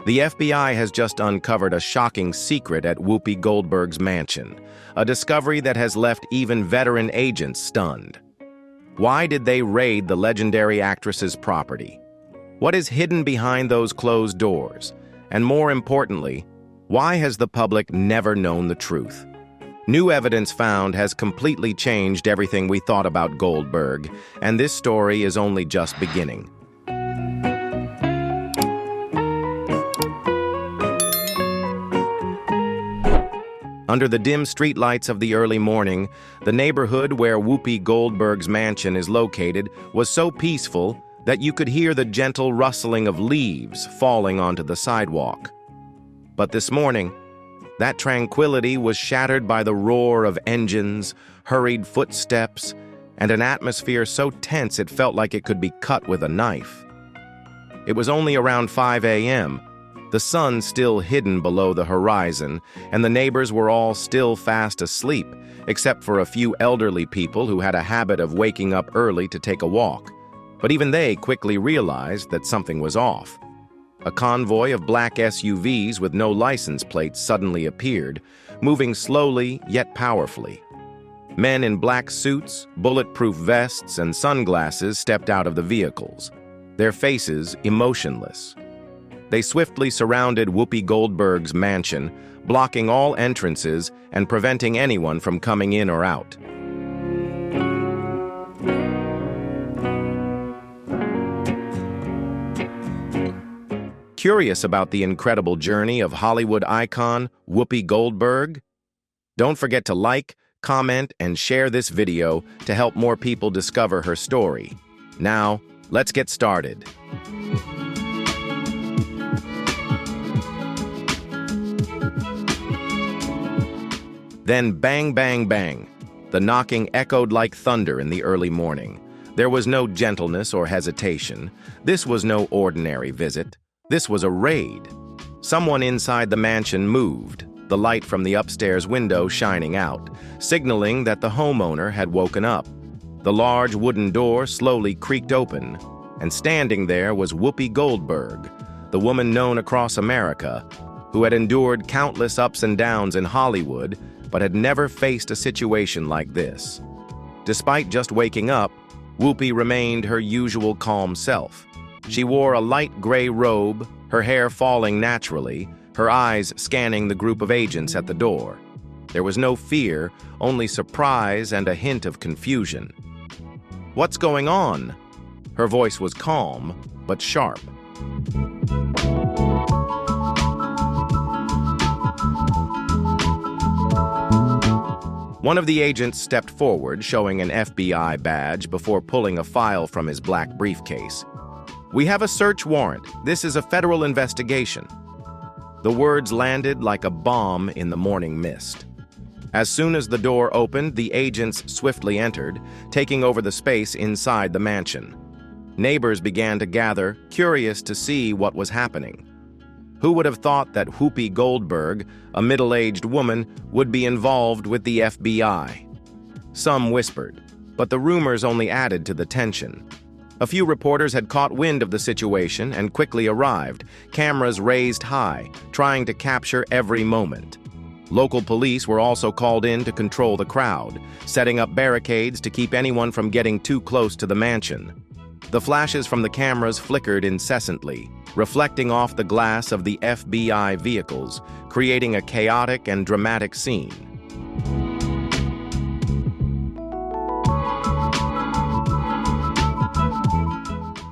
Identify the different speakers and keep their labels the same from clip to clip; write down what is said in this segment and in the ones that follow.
Speaker 1: The FBI has just uncovered a shocking secret at Whoopi Goldberg's mansion, a discovery that has left even veteran agents stunned. Why did they raid the legendary actress's property? What is hidden behind those closed doors? And more importantly, why has the public never known the truth? New evidence found has completely changed everything we thought about Goldberg, and this story is only just beginning. Under the dim streetlights of the early morning, the neighborhood where Whoopi Goldberg's mansion is located was so peaceful that you could hear the gentle rustling of leaves falling onto the sidewalk. But this morning, that tranquility was shattered by the roar of engines, hurried footsteps, and an atmosphere so tense it felt like it could be cut with a knife. It was only around 5 a.m., the sun still hidden below the horizon, and the neighbors were all still fast asleep, except for a few elderly people who had a habit of waking up early to take a walk. But even they quickly realized that something was off. A convoy of black SUVs with no license plates suddenly appeared, moving slowly yet powerfully. Men in black suits, bulletproof vests, and sunglasses stepped out of the vehicles, their faces emotionless. They swiftly surrounded Whoopi Goldberg's mansion, blocking all entrances and preventing anyone from coming in or out. Curious about the incredible journey of Hollywood icon Whoopi Goldberg? Don't forget to like, comment, and share this video to help more people discover her story. Now, let's get started. Then bang, bang, bang. The knocking echoed like thunder in the early morning. There was no gentleness or hesitation. This was no ordinary visit. This was a raid. Someone inside the mansion moved, the light from the upstairs window shining out, signaling that the homeowner had woken up. The large wooden door slowly creaked open, and standing there was Whoopi Goldberg, the woman known across America, who had endured countless ups and downs in Hollywood, but had never faced a situation like this. Despite just waking up, Whoopi remained her usual calm self. She wore a light gray robe, her hair falling naturally, her eyes scanning the group of agents at the door. There was no fear, only surprise and a hint of confusion. "What's going on?" Her voice was calm, but sharp. One of the agents stepped forward, showing an FBI badge before pulling a file from his black briefcase. "We have a search warrant. This is a federal investigation." The words landed like a bomb in the morning mist. As soon as the door opened, the agents swiftly entered, taking over the space inside the mansion. Neighbors began to gather, curious to see what was happening. Who would have thought that Whoopi Goldberg, a middle-aged woman, would be involved with the FBI? Some whispered, but the rumors only added to the tension. A few reporters had caught wind of the situation and quickly arrived, cameras raised high, trying to capture every moment. Local police were also called in to control the crowd, setting up barricades to keep anyone from getting too close to the mansion. The flashes from the cameras flickered incessantly, reflecting off the glass of the FBI vehicles, creating a chaotic and dramatic scene.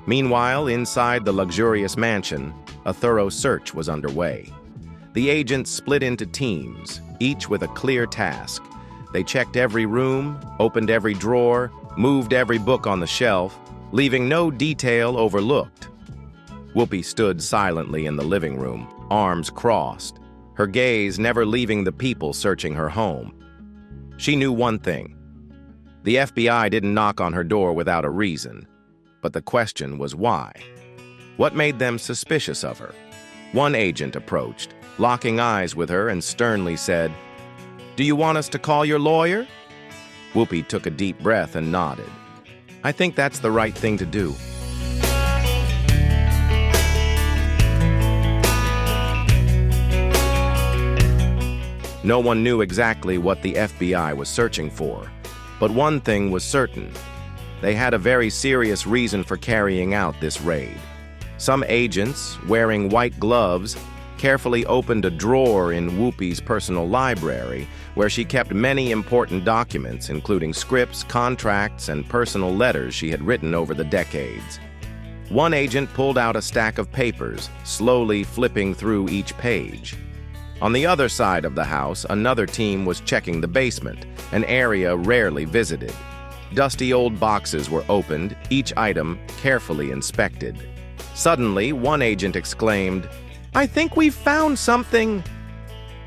Speaker 1: Meanwhile, inside the luxurious mansion, a thorough search was underway. The agents split into teams, each with a clear task. They checked every room, opened every drawer, moved every book on the shelf, leaving no detail overlooked. Whoopi stood silently in the living room, arms crossed, her gaze never leaving the people searching her home. She knew one thing. The FBI didn't knock on her door without a reason, but the question was why. What made them suspicious of her? One agent approached, locking eyes with her and sternly said, "Do you want us to call your lawyer?" Whoopi took a deep breath and nodded. "I think that's the right thing to do." No one knew exactly what the FBI was searching for, but one thing was certain. They had a very serious reason for carrying out this raid. Some agents, wearing white gloves, carefully opened a drawer in Whoopi's personal library where she kept many important documents, including scripts, contracts, and personal letters she had written over the decades. One agent pulled out a stack of papers, slowly flipping through each page. On the other side of the house, another team was checking the basement, an area rarely visited. Dusty old boxes were opened, each item carefully inspected. Suddenly, one agent exclaimed, "I think we've found something!"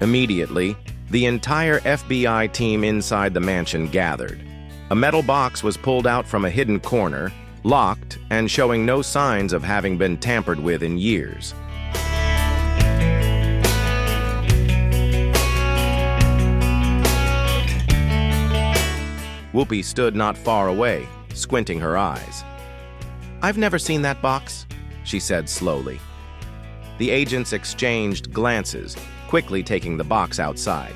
Speaker 1: Immediately, the entire FBI team inside the mansion gathered. A metal box was pulled out from a hidden corner, locked, and showing no signs of having been tampered with in years. Whoopi stood not far away, squinting her eyes. "I've never seen that box," she said slowly. The agents exchanged glances, quickly taking the box outside.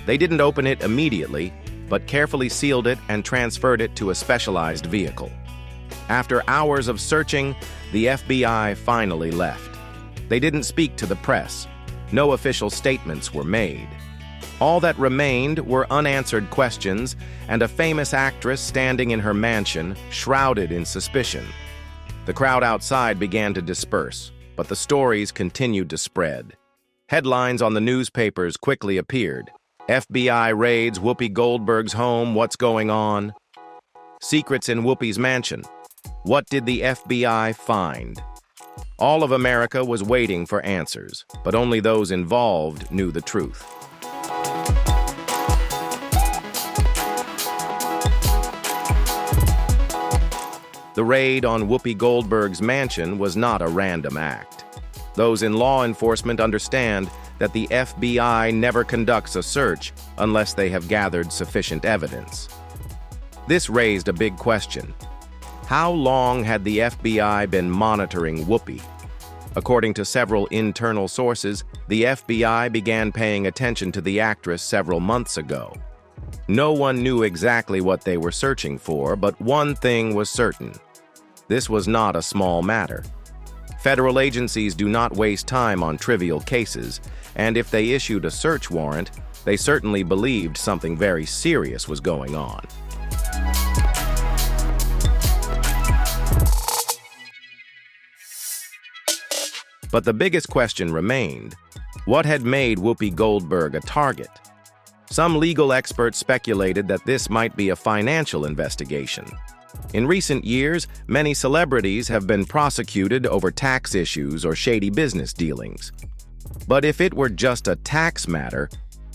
Speaker 1: They didn't open it immediately, but carefully sealed it and transferred it to a specialized vehicle. After hours of searching, the FBI finally left. They didn't speak to the press. No official statements were made. All that remained were unanswered questions and a famous actress standing in her mansion, shrouded in suspicion. The crowd outside began to disperse, but the stories continued to spread. Headlines on the newspapers quickly appeared. FBI raids Whoopi Goldberg's home, what's going on? Secrets in Whoopi's mansion. What did the FBI find? All of America was waiting for answers, but only those involved knew the truth. The raid on Whoopi Goldberg's mansion was not a random act. Those in law enforcement understand that the FBI never conducts a search unless they have gathered sufficient evidence. This raised a big question. How long had the FBI been monitoring Whoopi? According to several internal sources, the FBI began paying attention to the actress several months ago. No one knew exactly what they were searching for, but one thing was certain. This was not a small matter. Federal agencies do not waste time on trivial cases, and if they issued a search warrant, they certainly believed something very serious was going on. But the biggest question remained: what had made Whoopi Goldberg a target? Some legal experts speculated that this might be a financial investigation. In recent years, many celebrities have been prosecuted over tax issues or shady business dealings. But if it were just a tax matter,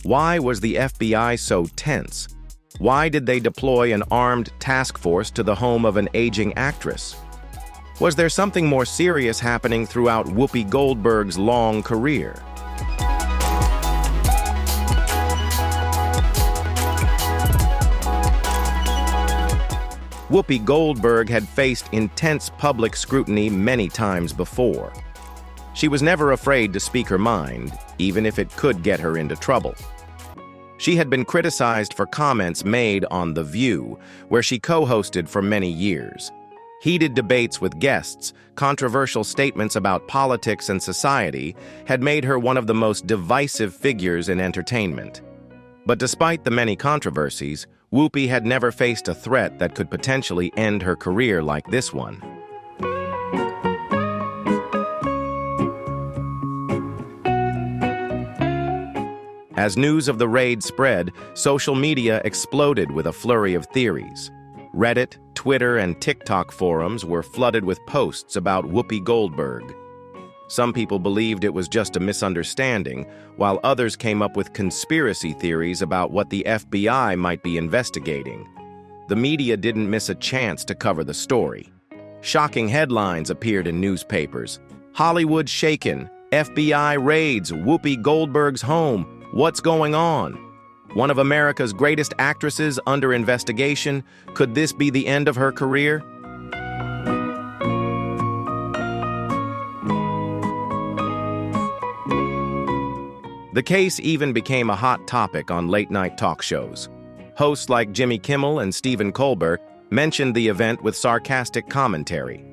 Speaker 1: why was the FBI so tense? Why did they deploy an armed task force to the home of an aging actress? Was there something more serious happening throughout Whoopi Goldberg's long career? Whoopi Goldberg had faced intense public scrutiny many times before. She was never afraid to speak her mind, even if it could get her into trouble. She had been criticized for comments made on The View, where she co-hosted for many years. Heated debates with guests, controversial statements about politics and society had made her one of the most divisive figures in entertainment. But despite the many controversies, Whoopi had never faced a threat that could potentially end her career like this one. As news of the raid spread, social media exploded with a flurry of theories. Reddit, Twitter, and TikTok forums were flooded with posts about Whoopi Goldberg. Some people believed it was just a misunderstanding, while others came up with conspiracy theories about what the FBI might be investigating. The media didn't miss a chance to cover the story. Shocking headlines appeared in newspapers. Hollywood shaken, FBI raids Whoopi Goldberg's home, what's going on? One of America's greatest actresses under investigation, could this be the end of her career? The case even became a hot topic on late-night talk shows. Hosts like Jimmy Kimmel and Stephen Colbert mentioned the event with sarcastic commentary.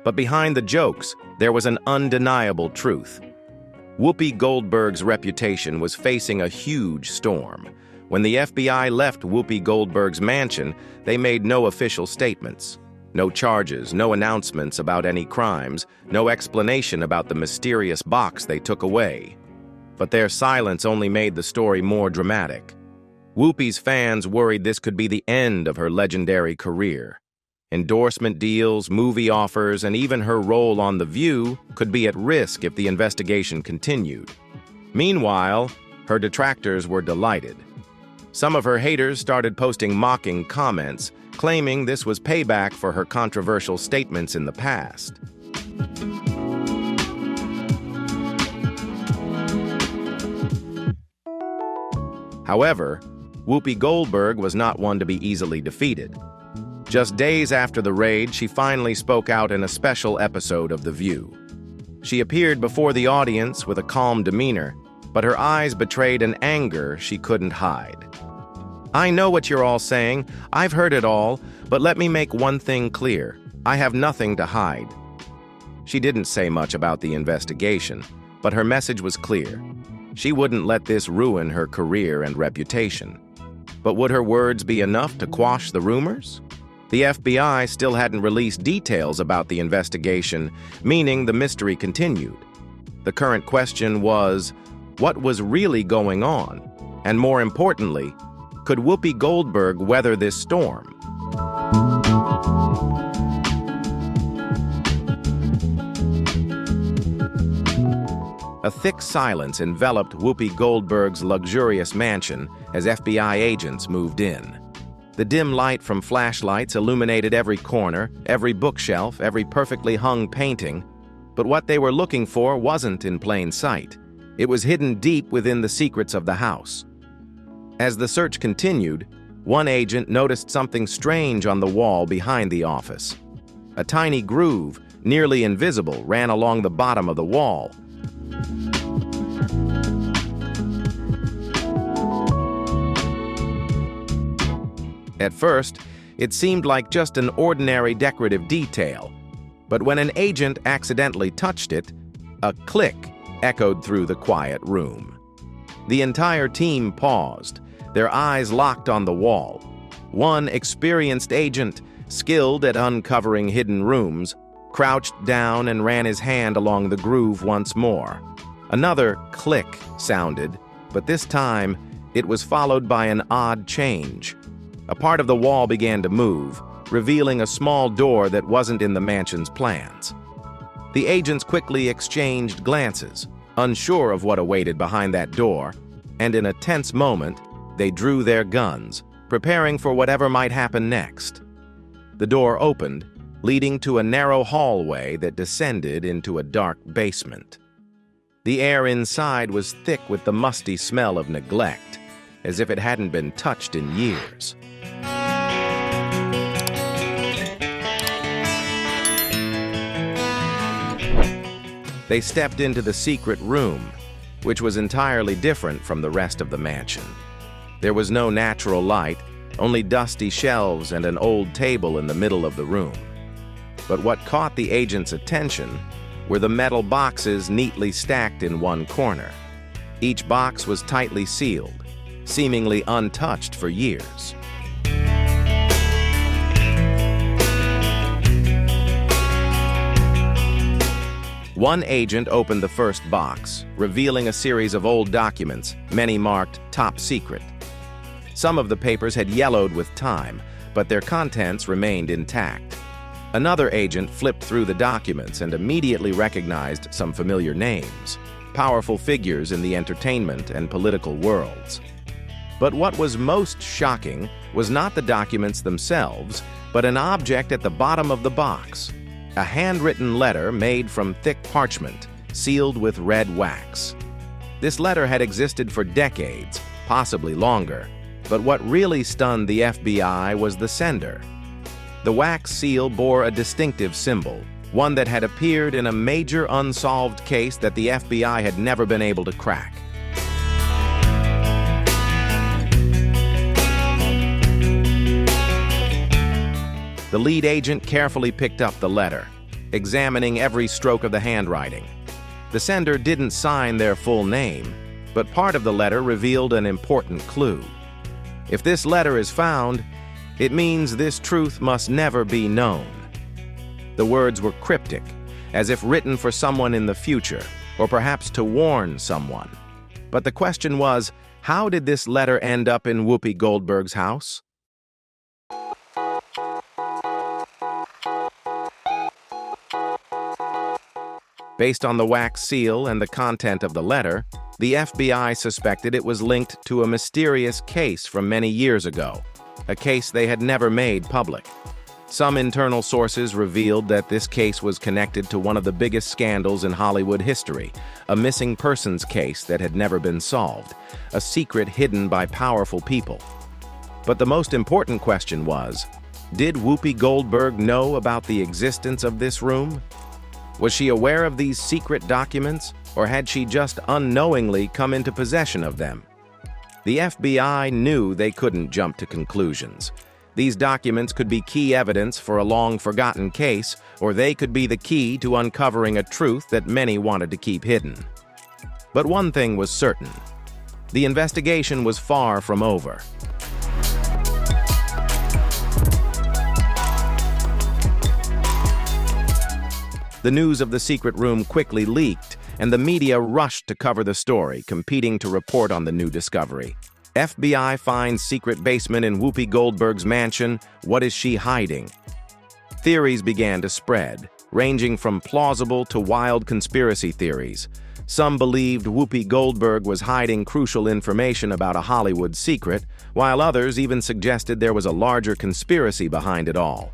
Speaker 1: But behind the jokes, there was an undeniable truth. Whoopi Goldberg's reputation was facing a huge storm. When the FBI left Whoopi Goldberg's mansion, they made no official statements. No charges, no announcements about any crimes, no explanation about the mysterious box they took away. But their silence only made the story more dramatic. Whoopi's fans worried this could be the end of her legendary career. Endorsement deals, movie offers, and even her role on The View could be at risk if the investigation continued. Meanwhile, her detractors were delighted. Some of her haters started posting mocking comments, claiming this was payback for her controversial statements in the past. However, Whoopi Goldberg was not one to be easily defeated. Just days after the raid, she finally spoke out in a special episode of The View. She appeared before the audience with a calm demeanor, but her eyes betrayed an anger she couldn't hide. "I know what you're all saying. I've heard it all, but let me make one thing clear. I have nothing to hide." She didn't say much about the investigation, but her message was clear. She wouldn't let this ruin her career and reputation. But would her words be enough to quash the rumors? The FBI still hadn't released details about the investigation, meaning the mystery continued. The current question was, what was really going on? And more importantly, could Whoopi Goldberg weather this storm? A thick silence enveloped Whoopi Goldberg's luxurious mansion as FBI agents moved in. The dim light from flashlights illuminated every corner, every bookshelf, every perfectly hung painting. But what they were looking for wasn't in plain sight. It was hidden deep within the secrets of the house. As the search continued, one agent noticed something strange on the wall behind the office. A tiny groove, nearly invisible, ran along the bottom of the wall. At first, it seemed like just an ordinary decorative detail, but when an agent accidentally touched it, a click echoed through the quiet room. The entire team paused, their eyes locked on the wall. One experienced agent, skilled at uncovering hidden rooms, crouched down and ran his hand along the groove once more. Another click sounded, but this time it was followed by an odd change. A part of the wall began to move, revealing a small door that wasn't in the mansion's plans. The agents quickly exchanged glances, unsure of what awaited behind that door, and in a tense moment, they drew their guns, preparing for whatever might happen next. The door opened, leading to a narrow hallway that descended into a dark basement. The air inside was thick with the musty smell of neglect, as if it hadn't been touched in years. They stepped into the secret room, which was entirely different from the rest of the mansion. There was no natural light, only dusty shelves and an old table in the middle of the room. But what caught the agent's attention were the metal boxes neatly stacked in one corner. Each box was tightly sealed, seemingly untouched for years. One agent opened the first box, revealing a series of old documents, many marked top secret. Some of the papers had yellowed with time, but their contents remained intact. Another agent flipped through the documents and immediately recognized some familiar names, powerful figures in the entertainment and political worlds. But what was most shocking was not the documents themselves, but an object at the bottom of the box. A handwritten letter made from thick parchment, sealed with red wax. This letter had existed for decades, possibly longer, but what really stunned the FBI was the sender. The wax seal bore a distinctive symbol, one that had appeared in a major unsolved case that the FBI had never been able to crack. The lead agent carefully picked up the letter, examining every stroke of the handwriting. The sender didn't sign their full name, but part of the letter revealed an important clue. If this letter is found, it means this truth must never be known. The words were cryptic, as if written for someone in the future, or perhaps to warn someone. But the question was, how did this letter end up in Whoopi Goldberg's house? Based on the wax seal and the content of the letter, the FBI suspected it was linked to a mysterious case from many years ago, a case they had never made public. Some internal sources revealed that this case was connected to one of the biggest scandals in Hollywood history, a missing persons case that had never been solved, a secret hidden by powerful people. But the most important question was, did Whoopi Goldberg know about the existence of this room? Was she aware of these secret documents, or had she just unknowingly come into possession of them? The FBI knew they couldn't jump to conclusions. These documents could be key evidence for a long-forgotten case, or they could be the key to uncovering a truth that many wanted to keep hidden. But one thing was certain. The investigation was far from over. The news of the secret room quickly leaked, and the media rushed to cover the story, competing to report on the new discovery. FBI finds secret basement in Whoopi Goldberg's mansion. What is she hiding? Theories began to spread, ranging from plausible to wild conspiracy theories. Some believed Whoopi Goldberg was hiding crucial information about a Hollywood secret, while others even suggested there was a larger conspiracy behind it all.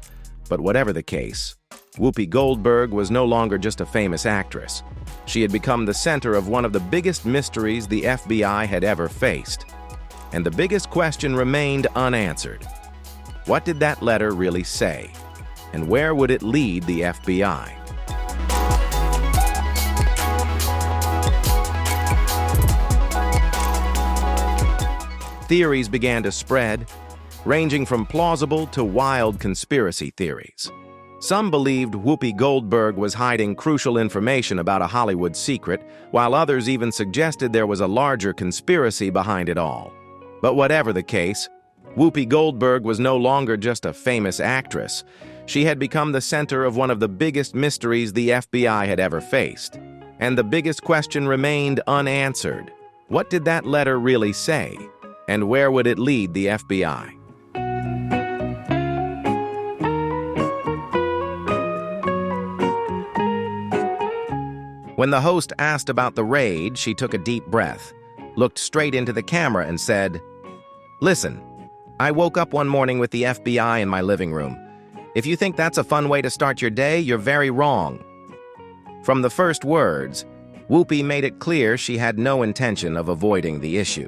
Speaker 1: But whatever the case, Whoopi Goldberg was no longer just a famous actress. She had become the center of one of the biggest mysteries the FBI had ever faced. And the biggest question remained unanswered. What did that letter really say? And where would it lead the FBI? Theories began to spread, ranging from plausible to wild conspiracy theories. Some believed Whoopi Goldberg was hiding crucial information about a Hollywood secret, while others even suggested there was a larger conspiracy behind it all. But whatever the case, Whoopi Goldberg was no longer just a famous actress. She had become the center of one of the biggest mysteries the FBI had ever faced. And the biggest question remained unanswered. What did that letter really say? And where would it lead the FBI? When the host asked about the raid, she took a deep breath, looked straight into the camera and said, "Listen, I woke up one morning with the FBI in my living room. If you think that's a fun way to start your day, you're very wrong." From the first words, Whoopi made it clear she had no intention of avoiding the issue.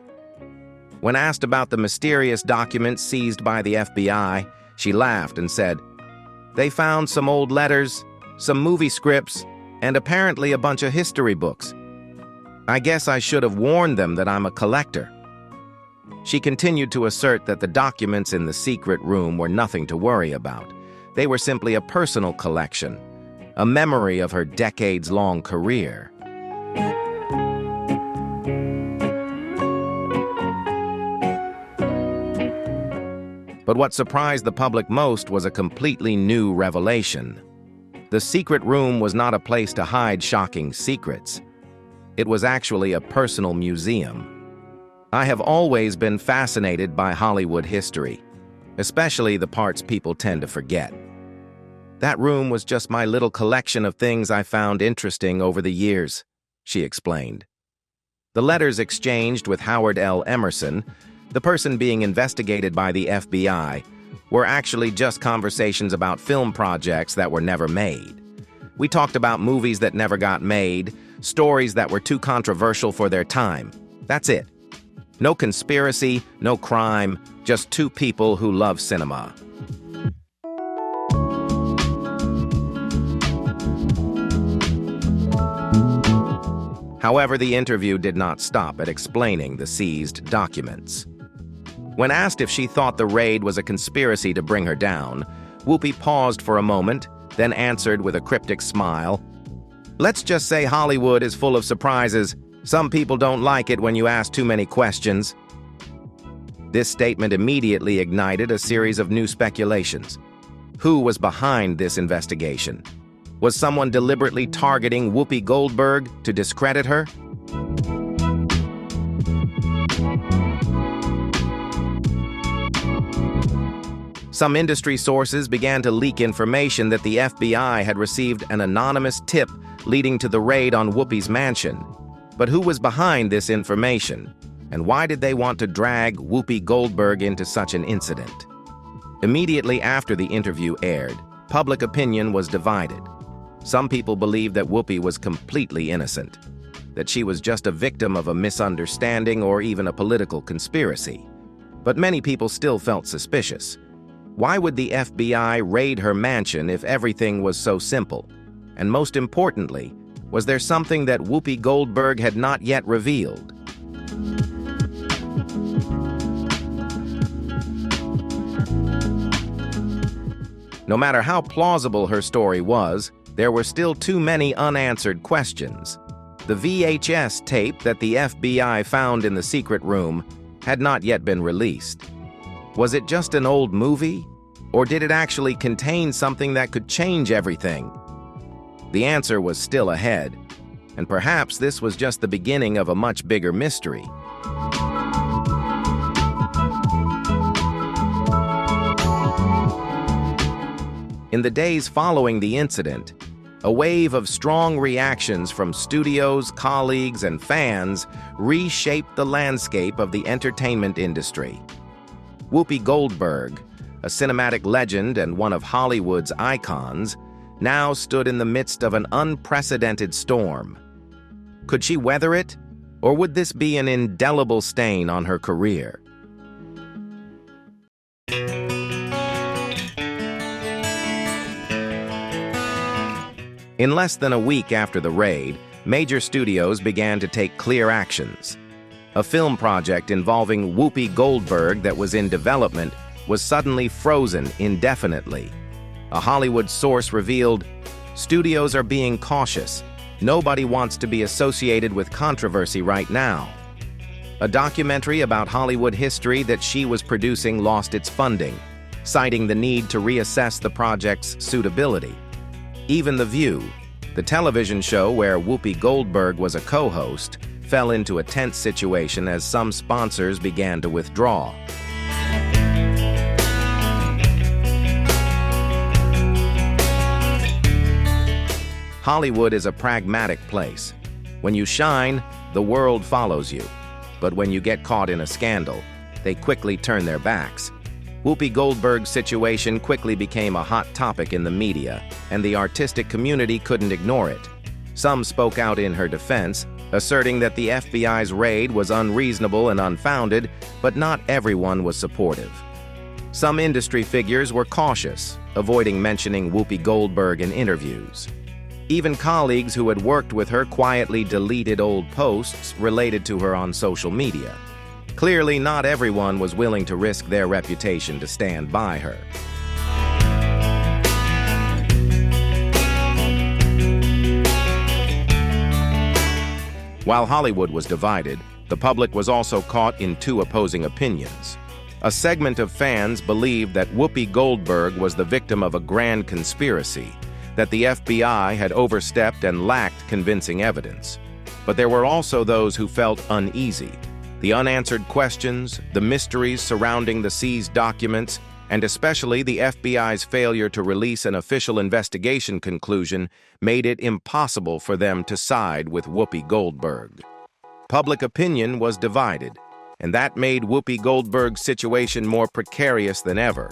Speaker 1: When asked about the mysterious documents seized by the FBI, she laughed and said, "They found some old letters, some movie scripts, and apparently a bunch of history books. I guess I should have warned them that I'm a collector." She continued to assert that the documents in the secret room were nothing to worry about. They were simply a personal collection, a memory of her decades-long career. But what surprised the public most was a completely new revelation. The secret room was not a place to hide shocking secrets. It was actually a personal museum. I have always been fascinated by Hollywood history, especially the parts people tend to forget. That room was just my little collection of things I found interesting over the years, she explained. The letters exchanged with Howard L. Emerson, the person being investigated by the FBI, were actually just conversations about film projects that were never made. We talked about movies that never got made, stories that were too controversial for their time. That's it. No conspiracy, no crime, just two people who love cinema. However, the interview did not stop at explaining the seized documents. When asked if she thought the raid was a conspiracy to bring her down, Whoopi paused for a moment, then answered with a cryptic smile. "Let's just say Hollywood is full of surprises. Some people don't like it when you ask too many questions." This statement immediately ignited a series of new speculations. Who was behind this investigation? Was someone deliberately targeting Whoopi Goldberg to discredit her? Some industry sources began to leak information that the FBI had received an anonymous tip leading to the raid on Whoopi's mansion. But who was behind this information? And why did they want to drag Whoopi Goldberg into such an incident? Immediately after the interview aired, public opinion was divided. Some people believed that Whoopi was completely innocent, that she was just a victim of a misunderstanding or even a political conspiracy. But many people still felt suspicious. Why would the FBI raid her mansion if everything was so simple? And most importantly, was there something that Whoopi Goldberg had not yet revealed? No matter how plausible her story was, there were still too many unanswered questions. The VHS tape that the FBI found in the secret room had not yet been released. Was it just an old movie? Or did it actually contain something that could change everything? The answer was still ahead, and perhaps this was just the beginning of a much bigger mystery. In the days following the incident, a wave of strong reactions from studios, colleagues, and fans reshaped the landscape of the entertainment industry. Whoopi Goldberg, a cinematic legend and one of Hollywood's icons, now stood in the midst of an unprecedented storm. Could she weather it, or would this be an indelible stain on her career? In less than a week after the raid, major studios began to take clear actions. A film project involving Whoopi Goldberg that was in development was suddenly frozen indefinitely. A Hollywood source revealed, "Studios are being cautious. Nobody wants to be associated with controversy right now." A documentary about Hollywood history that she was producing lost its funding, citing the need to reassess the project's suitability. Even The View, the television show where Whoopi Goldberg was a co-host, fell into a tense situation as some sponsors began to withdraw. Hollywood is a pragmatic place. When you shine, the world follows you. But when you get caught in a scandal, they quickly turn their backs. Whoopi Goldberg's situation quickly became a hot topic in the media, and the artistic community couldn't ignore it. Some spoke out in her defense, asserting that the FBI's raid was unreasonable and unfounded, but not everyone was supportive. Some industry figures were cautious, avoiding mentioning Whoopi Goldberg in interviews. Even colleagues who had worked with her quietly deleted old posts related to her on social media. Clearly, not everyone was willing to risk their reputation to stand by her. While Hollywood was divided, the public was also caught in two opposing opinions. A segment of fans believed that Whoopi Goldberg was the victim of a grand conspiracy, that the FBI had overstepped and lacked convincing evidence. But there were also those who felt uneasy. The unanswered questions, the mysteries surrounding the seized documents, and especially the FBI's failure to release an official investigation conclusion made it impossible for them to side with Whoopi Goldberg. Public opinion was divided, and that made Whoopi Goldberg's situation more precarious than ever.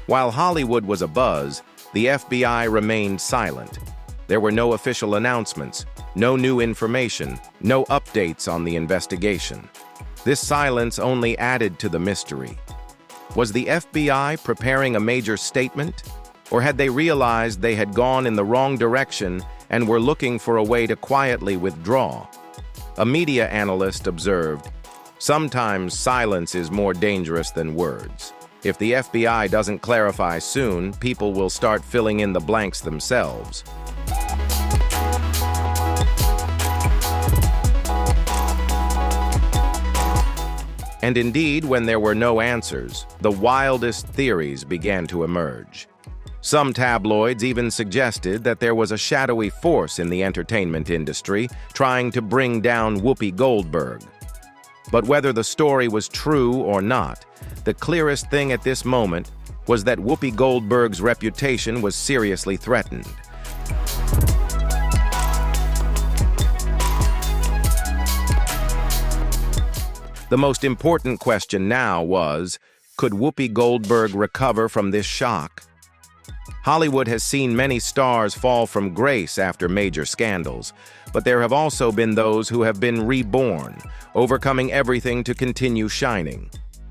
Speaker 1: While Hollywood was abuzz, the FBI remained silent. There were no official announcements, no new information, no updates on the investigation. This silence only added to the mystery. Was the FBI preparing a major statement? Or had they realized they had gone in the wrong direction and were looking for a way to quietly withdraw? A media analyst observed, "Sometimes silence is more dangerous than words. If the FBI doesn't clarify soon, people will start filling in the blanks themselves." And indeed, when there were no answers, the wildest theories began to emerge. Some tabloids even suggested that there was a shadowy force in the entertainment industry trying to bring down Whoopi Goldberg. But whether the story was true or not, the clearest thing at this moment was that Whoopi Goldberg's reputation was seriously threatened. The most important question now was, could Whoopi Goldberg recover from this shock? Hollywood has seen many stars fall from grace after major scandals, but there have also been those who have been reborn, overcoming everything to continue shining.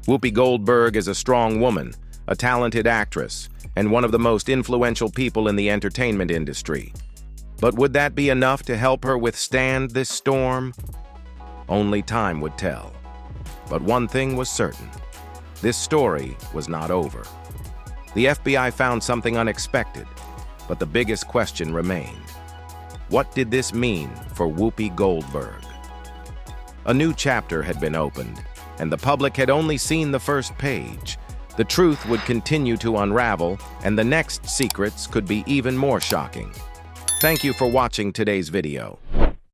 Speaker 1: Whoopi Goldberg is a strong woman, a talented actress, and one of the most influential people in the entertainment industry. But would that be enough to help her withstand this storm? Only time would tell. But one thing was certain. This story was not over. The FBI found something unexpected, but the biggest question remained. What did this mean for Whoopi Goldberg? A new chapter had been opened, and the public had only seen the first page. The truth would continue to unravel, and the next secrets could be even more shocking. Thank you for watching today's video.